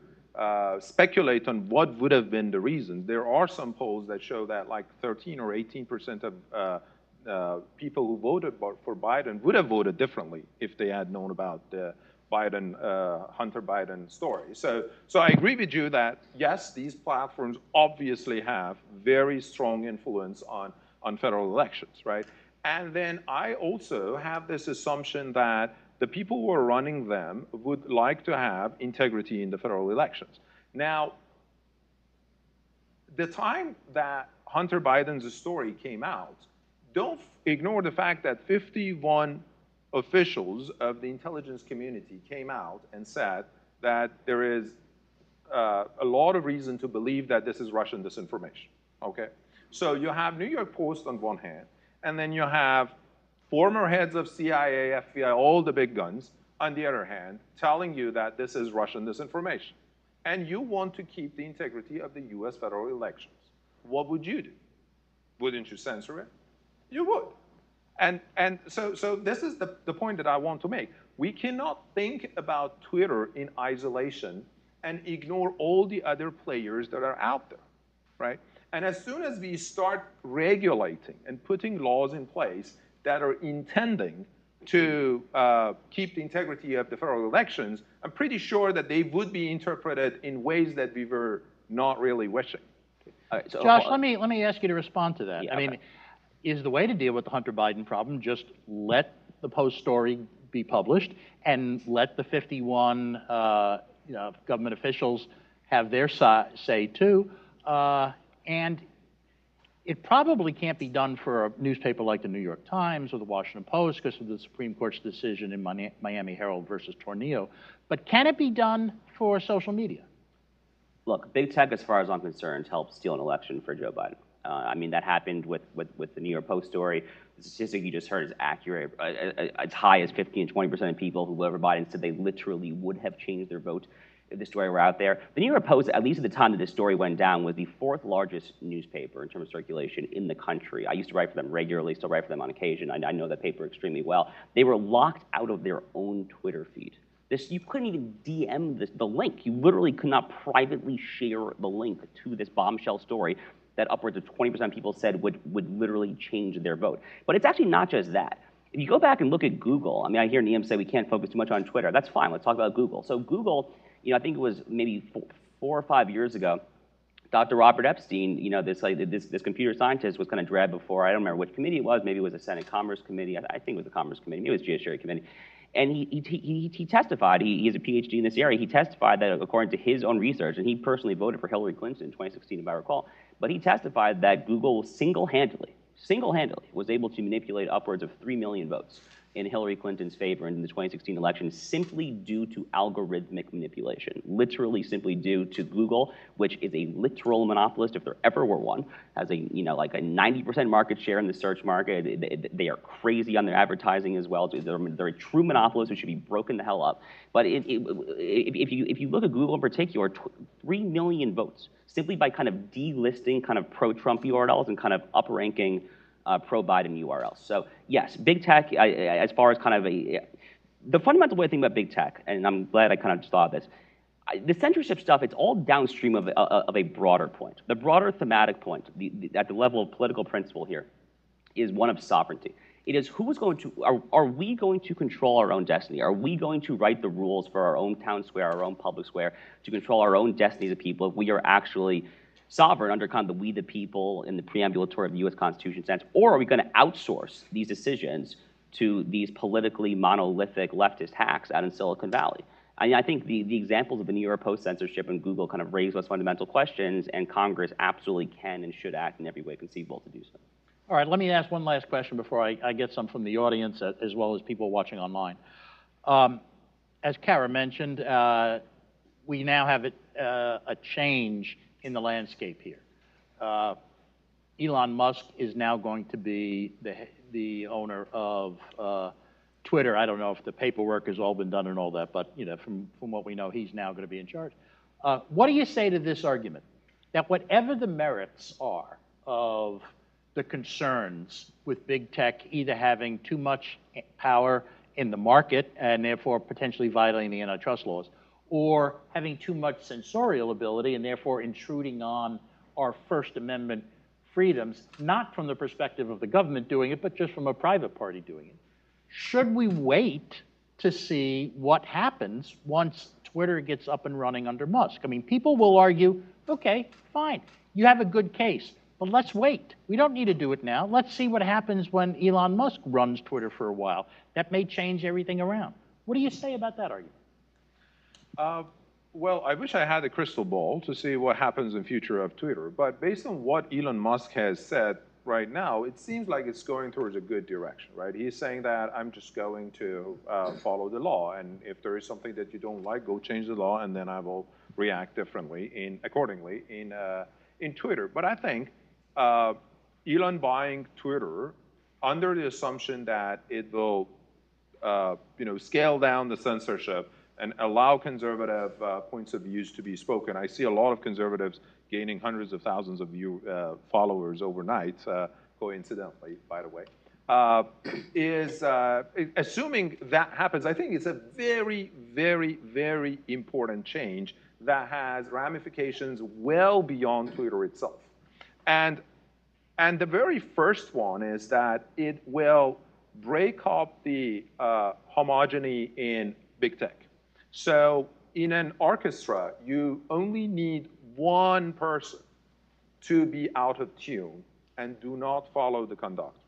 speculate on what would have been the reasons. There are some polls that show that like 13 or 18% of people who voted for Biden would have voted differently if they had known about the Hunter Biden story. So I agree with you that, yes, these platforms obviously have very strong influence on federal elections, right? And then I also have this assumption that the people who are running them would like to have integrity in the federal elections. Now, the time that Hunter Biden's story came out, don't ignore the fact that 51 officials of the intelligence community came out and said that there is a lot of reason to believe that this is Russian disinformation, okay? So you have New York Post on one hand, and then you have former heads of CIA, FBI, all the big guns, on the other hand, telling you that this is Russian disinformation. And you want to keep the integrity of the US federal elections. What would you do? Wouldn't you censor it? You would. And so this is the point that I want to make. We cannot think about Twitter in isolation and ignore all the other players that are out there, right? And as soon as we start regulating and putting laws in place that are intending to keep the integrity of the federal elections, I'm pretty sure that they would be interpreted in ways that we were not really wishing. So, Josh, let me ask you to respond to that. Yeah, I mean, okay. is the way to deal with the Hunter Biden problem just let the Post story be published and let the 51 government officials have their say too? And it probably can't be done for a newspaper like the New York Times or the Washington Post because of the Supreme Court's decision in Miami Herald versus Tornillo. But can it be done for social media? Look, big tech, as far as I'm concerned, helped steal an election for Joe Biden. I mean, that happened with the New York Post story. The statistic you just heard is accurate. As high as 15 and 20% of people who voted for Biden said they literally would have changed their vote if the story were out there. The New York Post, at least at the time that this story went down, was the 4th largest newspaper in terms of circulation in the country. I used to write for them regularly, still write for them on occasion. I know that paper extremely well. They were locked out of their own Twitter feed. You couldn't even DM the link. You literally could not privately share the link to this bombshell story that upwards of 20% of people said would literally change their vote. But it's actually not just that. If you go back and look at Google, I mean, I hear Niam say we can't focus too much on Twitter. That's fine. Let's talk about Google. So Google, I think it was maybe 4 or 5 years ago, Dr. Robert Epstein, this computer scientist was kind of dragged before, I don't remember which committee it was, maybe it was the Senate Commerce Committee, I think it was the Commerce Committee, maybe it was Judiciary Committee. And he testified, he has a PhD in this area, he testified that according to his own research, and he personally voted for Hillary Clinton in 2016, if I recall, but he testified that Google single-handedly was able to manipulate upwards of 3 million votes in Hillary Clinton's favor in the 2016 election simply due to algorithmic manipulation, literally simply due to Google, which is a literal monopolist, if there ever were one, has like a 90% market share in the search market. They are crazy on their advertising as well. They're a true monopolist who should be broken the hell up. But if you look at Google in particular, 3 million votes simply by kind of delisting kind of pro-Trump URLs and kind of up-ranking pro-Biden URLs. So yes, big tech, as far as kind of the fundamental way to think about big tech, and I'm glad I kind of just thought of this, the censorship stuff, it's all downstream of a broader point. The broader thematic point at the level of political principle here is one of sovereignty. It is who is going to, are we going to control our own destiny? Are we going to write the rules for our own town square, our own public square, to control our own destiny as a people if we are actually sovereign under kind of the we the people in the preambulatory of the U.S. Constitution sense, or are we going to outsource these decisions to these politically monolithic leftist hacks out in Silicon Valley? I think the examples of the New York Post censorship and Google kind of raise those fundamental questions, and Congress absolutely can and should act in every way conceivable to do so. All right, let me ask one last question before I get some from the audience as well as people watching online. As Kara mentioned, we now have a change in the landscape here. Elon Musk is now going to be the owner of Twitter. I don't know if the paperwork has all been done and all that, but from what we know, he's now going to be in charge. What do you say to this argument? That whatever the merits are of the concerns with big tech either having too much power in the market and therefore potentially violating the antitrust laws, or having too much censorial ability and therefore intruding on our First Amendment freedoms, not from the perspective of the government doing it, but just from a private party doing it. Should we wait to see what happens once Twitter gets up and running under Musk? I mean, people will argue, okay, fine, you have a good case, but let's wait. We don't need to do it now. Let's see what happens when Elon Musk runs Twitter for a while. That may change everything around. What do you say about that argument? Well, I wish I had a crystal ball to see what happens in future of Twitter, but based on what Elon Musk has said right now, it seems like it's going towards a good direction, right? He's saying that I'm just going to follow the law, and if there is something that you don't like, go change the law, and then I will react differently accordingly in Twitter. But I think Elon buying Twitter under the assumption that it will scale down the censorship and allow conservative points of views to be spoken. I see a lot of conservatives gaining hundreds of thousands of followers overnight, coincidentally, by the way. Assuming that happens, I think it's a very, very, very important change that has ramifications well beyond Twitter itself. And the very first one is that it will break up the homogeny in big tech. So in an orchestra, you only need one person to be out of tune and do not follow the conductor.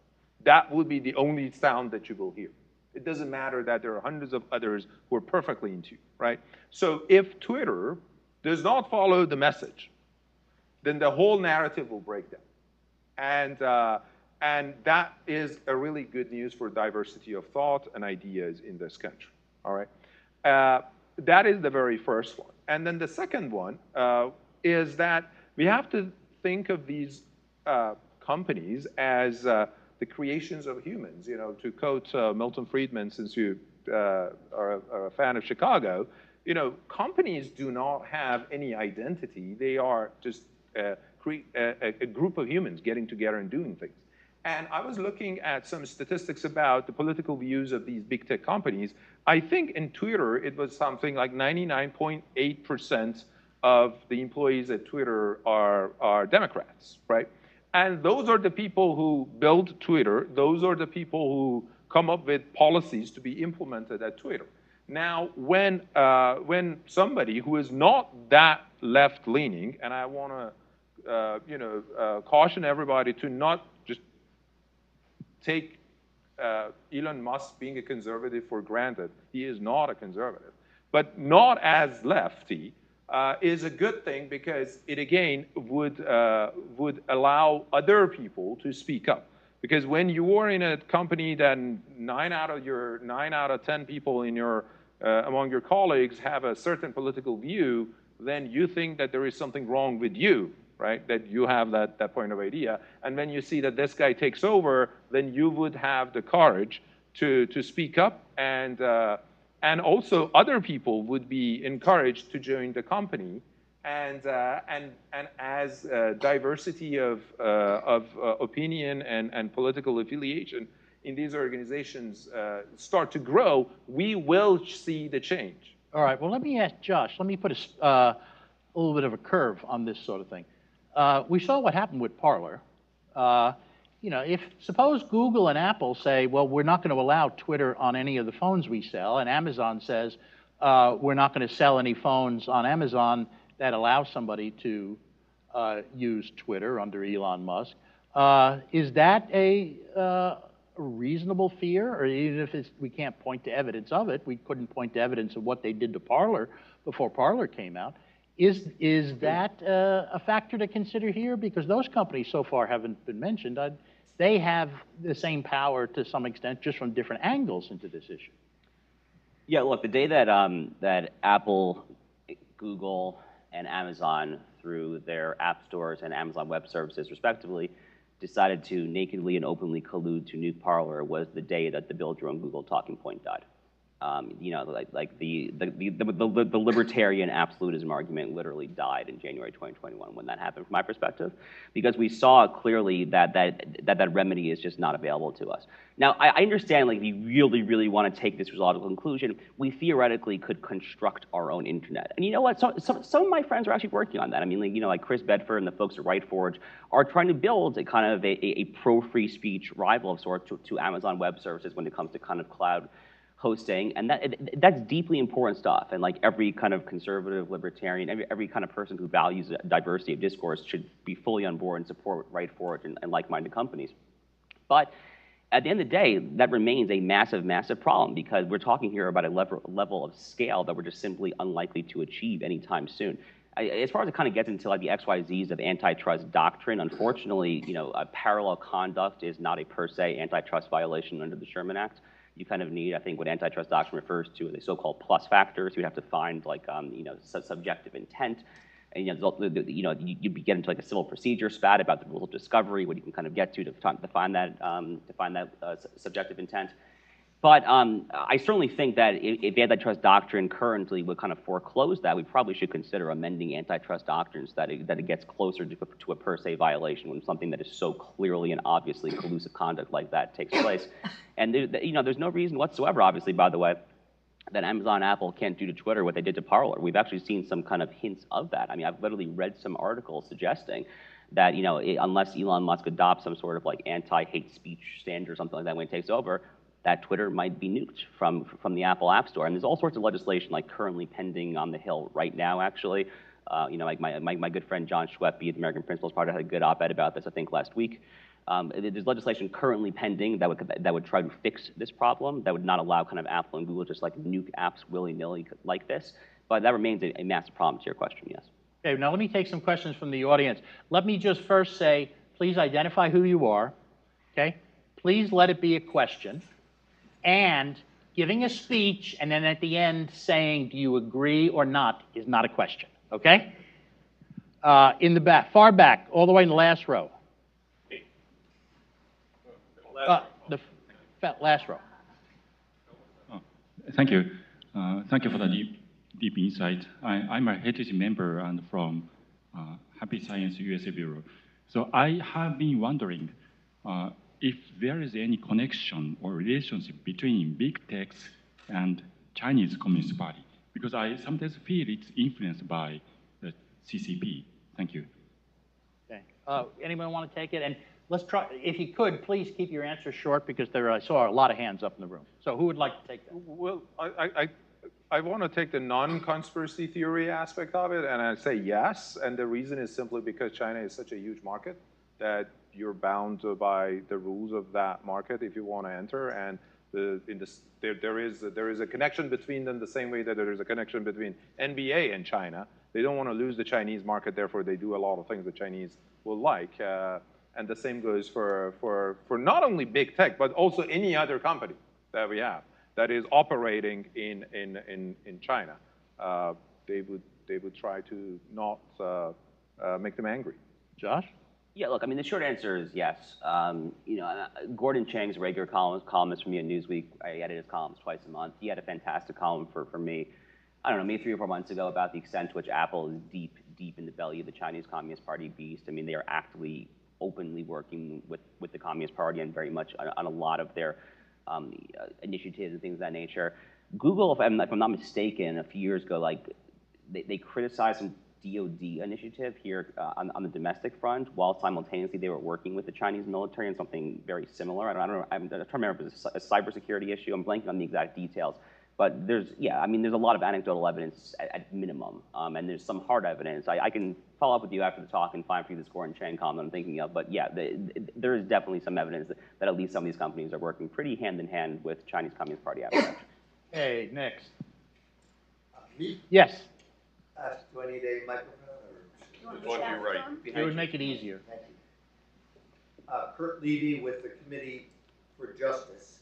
That would be the only sound that you will hear. It doesn't matter that there are hundreds of others who are perfectly in tune, right? So if Twitter does not follow the message, then the whole narrative will break down. And that is a really good news for diversity of thought and ideas in this country, all right? That is the very first one. And then the second one is that we have to think of these companies as the creations of humans. You know, to quote Milton Friedman, since you are a fan of Chicago, you know, companies do not have any identity. They are just a group of humans getting together and doing things. And I was looking at some statistics about the political views of these big tech companies. I think in Twitter, it was something like 99.8% of the employees at Twitter are Democrats, right? And those are the people who build Twitter. Those are the people who come up with policies to be implemented at Twitter. Now, when somebody who is not that left-leaning, and I want to caution everybody to not just take Elon Musk being a conservative for granted. He is not a conservative, but not as lefty is a good thing, because it again would allow other people to speak up. Because when you are in a company that 9 out of 10 people in your among your colleagues have a certain political view, then you think that there is something wrong with you, right? That you have that point of idea. And when you see that this guy takes over, then you would have the courage to speak up, and also other people would be encouraged to join the company. And as diversity of opinion and political affiliation in these organizations start to grow, we will see the change. All right, well, let me ask Josh, let me put a little bit of a curve on this sort of thing. We saw what happened with Parler. You know, if suppose Google and Apple say, well, we're not going to allow Twitter on any of the phones we sell, and Amazon says, we're not going to sell any phones on Amazon that allow somebody to use Twitter under Elon Musk. Is that a reasonable fear? Or even if we can't point to evidence of it, we couldn't point to evidence of what they did to Parler before Parler came out. Is that a factor to consider here? Because those companies so far haven't been mentioned. They have the same power to some extent, just from different angles into this issue. Yeah, look, the day that that Apple, Google, and Amazon, through their app stores and Amazon Web Services, respectively, decided to nakedly and openly collude to nuke Parler was the day that the Build Your Own Google talking point died. You know, like the libertarian absolutism argument literally died in January 2021 when that happened, from my perspective, because we saw clearly that remedy is just not available to us. Now, I understand, like, if you really, really want to take this to a logical conclusion, we theoretically could construct our own internet. And you know what? Some of my friends are actually working on that. I mean, like, you know, like Chris Bedford and the folks at RightForge are trying to build a kind of a pro-free speech rival of sorts to Amazon Web Services when it comes to kind of cloud hosting, and that's deeply important stuff. And like every kind of conservative, libertarian, every kind of person who values diversity of discourse should be fully on board and support RightForge and like-minded companies. But at the end of the day, that remains a massive, massive problem, because we're talking here about a level of scale that we're just simply unlikely to achieve anytime soon. As far as it kind of gets into like the XYZs of antitrust doctrine, unfortunately, you know, parallel conduct is not a per se antitrust violation under the Sherman Act. You kind of need, I think, what antitrust doctrine refers to as the so-called plus factors. You'd have to find like, you know, subjective intent, and you know, you'd be getting into like a civil procedure spat about the rules of discovery, what you can kind of get to find that subjective intent. But I certainly think that if antitrust doctrine currently would kind of foreclose that, we probably should consider amending antitrust doctrines that it gets closer to a per se violation when something that is so clearly and obviously collusive conduct like that takes place. And you know, there's no reason whatsoever, obviously, by the way, that Amazon and Apple can't do to Twitter what they did to Parler. We've actually seen some kind of hints of that. I mean, I've literally read some articles suggesting that, you know, unless Elon Musk adopts some sort of like anti-hate speech standard or something like that when he takes over, that Twitter might be nuked from the Apple App Store. And there's all sorts of legislation like currently pending on the Hill right now, actually. You know, like my good friend John Schweppe at the American Principles Party had a good op-ed about this, I think, last week. There's legislation currently pending that would try to fix this problem, that would not allow kind of Apple and Google just like nuke apps willy-nilly like this. But that remains a massive problem to your question, yes. Okay, now let me take some questions from the audience. Let me just first say, please identify who you are, okay? Please let it be a question. And giving a speech and then at the end saying, do you agree or not, is not a question, okay? In the back, far back, all the way in the last row. The last row. Oh, thank you. Thank you for the deep insight. I'm a heritage member and from Happy Science USA Bureau. So I have been wondering if there is any connection or relationship between big tech and Chinese Communist Party, because I sometimes feel it's influenced by the CCP. Thank you. Okay. Anyone want to take it? And let's try, if you could, please keep your answers short because I saw a lot of hands up in the room. So who would like to take that? Well, I want to take the non-conspiracy theory aspect of it, and I say yes. And the reason is simply because China is such a huge market that you're bound by the rules of that market if you want to enter. And there is a connection between them the same way that there is a connection between NBA and China. They don't want to lose the Chinese market, therefore they do a lot of things the Chinese will like. And the same goes for not only big tech, but also any other company that we have that is operating in China. They would try to not make them angry. Josh? Yeah, look, I mean, the short answer is yes. You know, Gordon Chang's a regular columnist for me at Newsweek. I edit his columns twice a month. He had a fantastic column for me, I don't know, maybe 3 or 4 months ago about the extent to which Apple is deep in the belly of the Chinese Communist Party beast. I mean, they are actively, openly working with the Communist Party and very much on a lot of their initiatives and things of that nature. Google, if I'm not mistaken, a few years ago, like they criticized some DoD initiative here on the domestic front, while simultaneously they were working with the Chinese military on something very similar. I don't know. I'm trying to remember if it's a cybersecurity issue. I'm blanking on the exact details. But there's a lot of anecdotal evidence at minimum, and there's some hard evidence. I can follow up with you after the talk and find for you the Gordon Chang column that I'm thinking of. But yeah, there is definitely some evidence that at least some of these companies are working pretty hand in hand with Chinese Communist Party apparatus. Hey, next. Me? Yes. Do I need a microphone? Or? The one to your right. It would make it easier. Thank you. Kurt Levy with the Committee for Justice.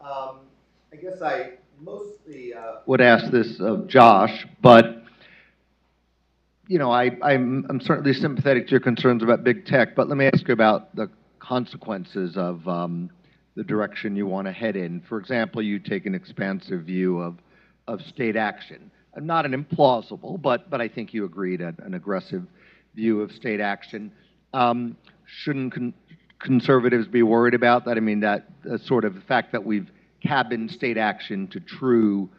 I guess I mostly would ask this of Josh, but you know, I'm certainly sympathetic to your concerns about big tech, but let me ask you about the consequences of the direction you want to head in. For example, you take an expansive view of state action. Not an implausible, but I think you agreed an aggressive view of state action. Shouldn't conservatives be worried about that? I mean, that sort of the fact that we've cabined state action to true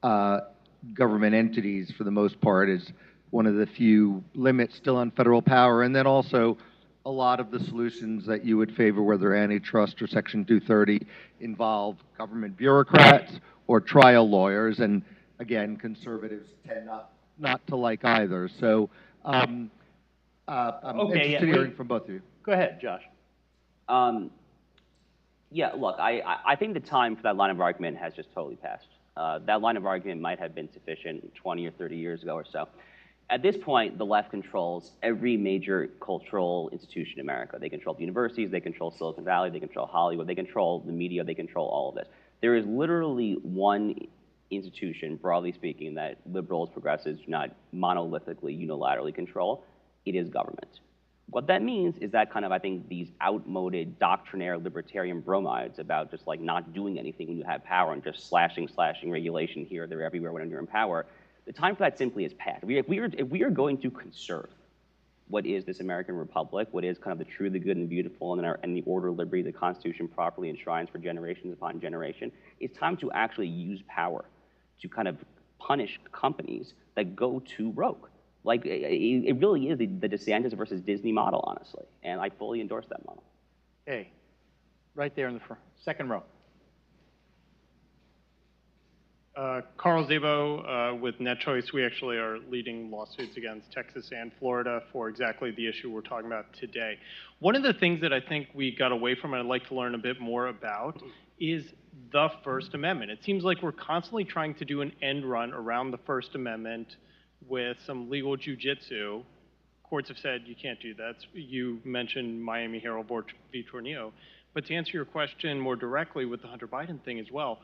government entities for the most part is one of the few limits still on federal power. And then also a lot of the solutions that you would favor, whether antitrust or Section 230, involve government bureaucrats or trial lawyers. And again, conservatives tend not to like either. So I'm interested in hearing from both of you. Go ahead, Josh. Yeah, look, I think the time for that line of argument has just totally passed. That line of argument might have been sufficient 20 or 30 years ago or so. At this point, the left controls every major cultural institution in America. They control the universities, they control Silicon Valley, they control Hollywood, they control the media, they control all of this. There is literally one institution, broadly speaking, that liberals, progressives do not monolithically, unilaterally control. It is government. What that means is that kind of, I think, these outmoded doctrinaire libertarian bromides about just like not doing anything when you have power and just slashing regulation here, there, everywhere when you're in power, the time for that simply is past. If we are going to conserve what is this American republic, what is kind of the true, the good, and the beautiful, and the order, liberty, the Constitution properly enshrines for generations upon generation, it's time to actually use power to kind of punish companies that go too rogue. Like, it really is the DeSantis versus Disney model, honestly, and I fully endorse that model. Okay, right there in the second row. Carl Zabo with NetChoice. We actually are leading lawsuits against Texas and Florida for exactly the issue we're talking about today. One of the things that I think we got away from and I'd like to learn a bit more about is the First Amendment. It seems like we're constantly trying to do an end run around the First Amendment with some legal jujitsu. Courts have said you can't do that. You mentioned Miami Herald v. Tornillo. But to answer your question more directly with the Hunter Biden thing as well,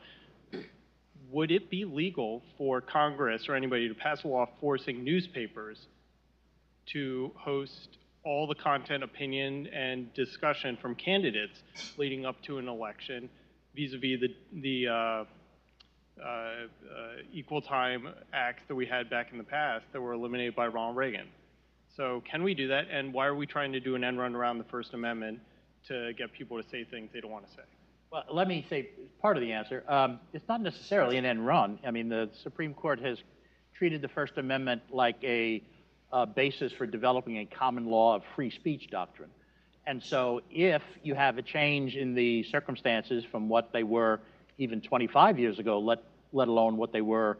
would it be legal for Congress or anybody to pass a law forcing newspapers to host all the content, opinion, and discussion from candidates leading up to an election vis-a-vis the equal time acts that we had back in the past that were eliminated by Ronald Reagan? So can we do that? And why are we trying to do an end run around the First Amendment to get people to say things they don't want to say? Well, let me say part of the answer. It's not necessarily an end run. I mean, the Supreme Court has treated the First Amendment like a basis for developing a common law of free speech doctrine. And so if you have a change in the circumstances from what they were even 25 years ago, let alone what they were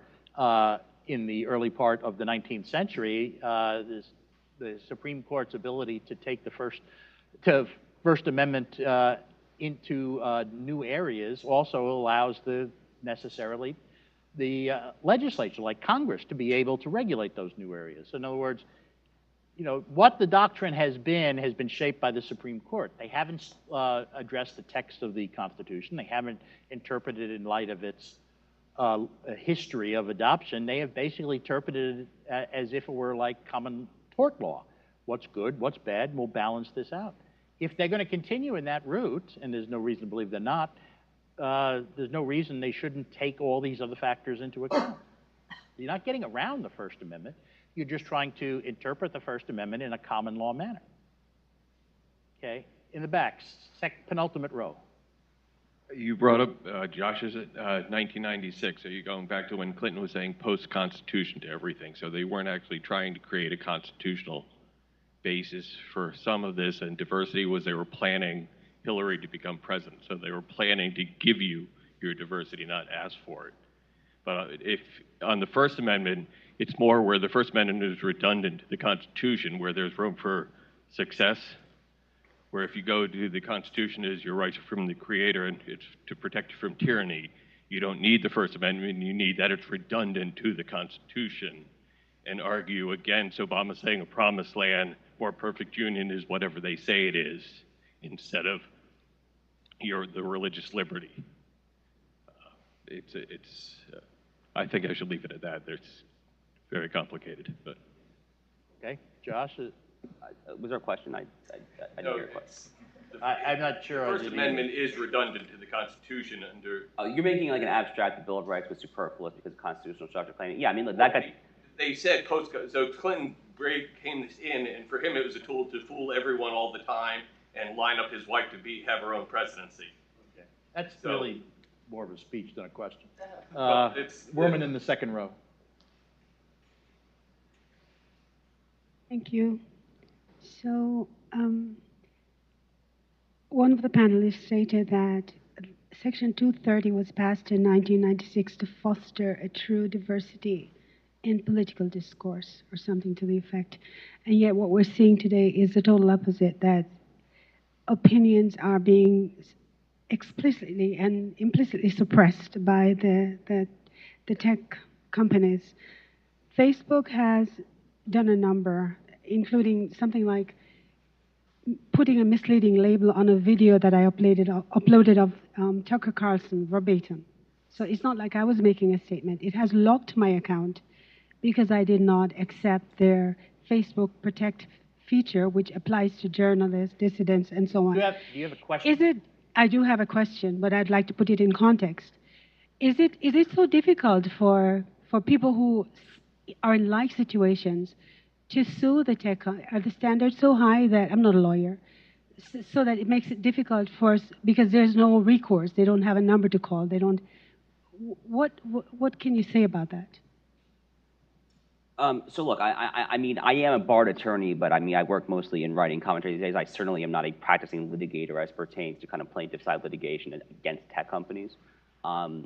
in the early part of the 19th century, the Supreme Court's ability to take the First Amendment into new areas also allows the legislature, like Congress, to be able to regulate those new areas. So in other words, you know, what the doctrine has been shaped by the Supreme Court. They haven't addressed the text of the Constitution. They haven't interpreted it in light of its history of adoption. They have basically interpreted it as if it were like common tort law. What's good, what's bad, we'll balance this out. If they're going to continue in that route, and there's no reason to believe they're not, there's no reason they shouldn't take all these other factors into account. You're not getting around the First Amendment. You're just trying to interpret the First Amendment in a common law manner. Okay, in the back, penultimate row. You brought up Josh's 1996. So you're going back to when Clinton was saying post-Constitution to everything. So they weren't actually trying to create a constitutional basis for some of this, and diversity was they were planning Hillary to become president. So they were planning to give you your diversity, not ask for it. But if on the First Amendment, it's more where the First Amendment is redundant to the Constitution, where there's room for success, where if you go to the Constitution as your rights from the Creator and it's to protect you from tyranny, you don't need the First Amendment, you need that it's redundant to the Constitution, and argue against Obama saying a promised land, more perfect union is whatever they say it is, instead of the religious liberty. I think I should leave it at that. It's very complicated, but. Okay, Josh? Was there a question? I didn't hear a question. I'm not sure. The First Amendment is redundant to the Constitution under. You're making like an abstract Bill of Rights was superfluous because of constitutional structure claiming. Yeah, I mean, look, that got. They said so Clinton came this in, and for him it was a tool to fool everyone all the time and line up his wife to have her own presidency. Okay, that's really more of a speech than a question. Woman in the second row. Thank you. So, one of the panelists stated that Section 230 was passed in 1996 to foster a true diversity in political discourse, or something to the effect. And yet what we're seeing today is the total opposite, that opinions are being explicitly and implicitly suppressed by the tech companies. Facebook has done a number, including something like putting a misleading label on a video that I uploaded of Tucker Carlson verbatim. So it's not like I was making a statement. It has locked my account because I did not accept their Facebook Protect feature, which applies to journalists, dissidents, and so on. Do you have a question? I do have a question, but I'd like to put it in context. Is it so difficult for people who are in like situations to sue the tech? Are the standards so high that, I'm not a lawyer, so that it makes it difficult for us, because there's no recourse, they don't have a number to call, they don't, What can you say about that? So look, I mean, I am a barred attorney, but I mean, I work mostly in writing commentary these days. I certainly am not a practicing litigator as pertains to kind of plaintiff side litigation against tech companies. I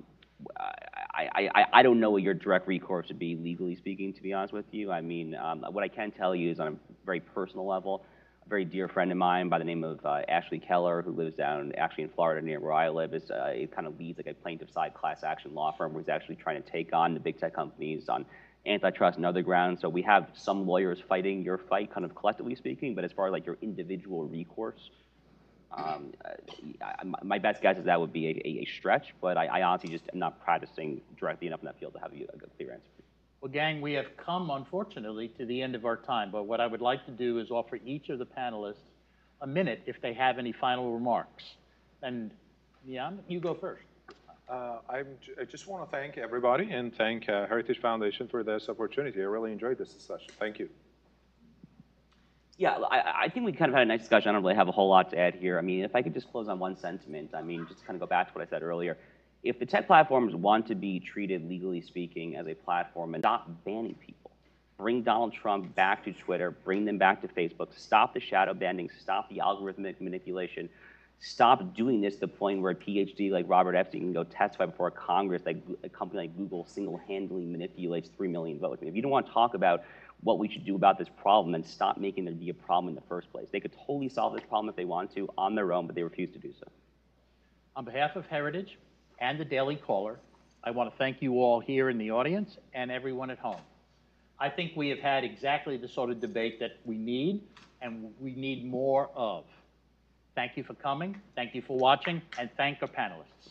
don't know what your direct recourse would be, legally speaking, to be honest with you. I mean, what I can tell you is on a very personal level, a very dear friend of mine by the name of Ashley Keller, who lives down actually in Florida near where I live, is it kind of leads like a plaintiff side class action law firm who's actually trying to take on the big tech companies on antitrust and other grounds. So we have some lawyers fighting your fight, kind of collectively speaking, but as far as like your individual recourse, my best guess is that would be a stretch, but I honestly just am not practicing directly enough in that field to have a clear answer. Well, gang, we have come, unfortunately, to the end of our time, but what I would like to do is offer each of the panelists a minute if they have any final remarks. And Niam, you go first. I just want to thank everybody and thank Heritage Foundation for this opportunity. I really enjoyed this discussion. Thank you. Yeah, I think we kind of had a nice discussion. I don't really have a whole lot to add here. I mean, if I could just close on one sentiment, I mean, just to kind of go back to what I said earlier. If the tech platforms want to be treated, legally speaking, as a platform and stop banning people, bring Donald Trump back to Twitter, bring them back to Facebook, stop the shadow banning, stop the algorithmic manipulation, stop doing this to the point where a PhD like Robert Epstein can go testify before Congress that a company like Google single-handedly manipulates 3 million votes. I mean, if you don't want to talk about what we should do about this problem, then stop making there be a problem in the first place. They could totally solve this problem if they want to on their own, but they refuse to do so. On behalf of Heritage and the Daily Caller, I want to thank you all here in the audience and everyone at home. I think we have had exactly the sort of debate that we need and we need more of. Thank you for coming, thank you for watching, and thank our panelists.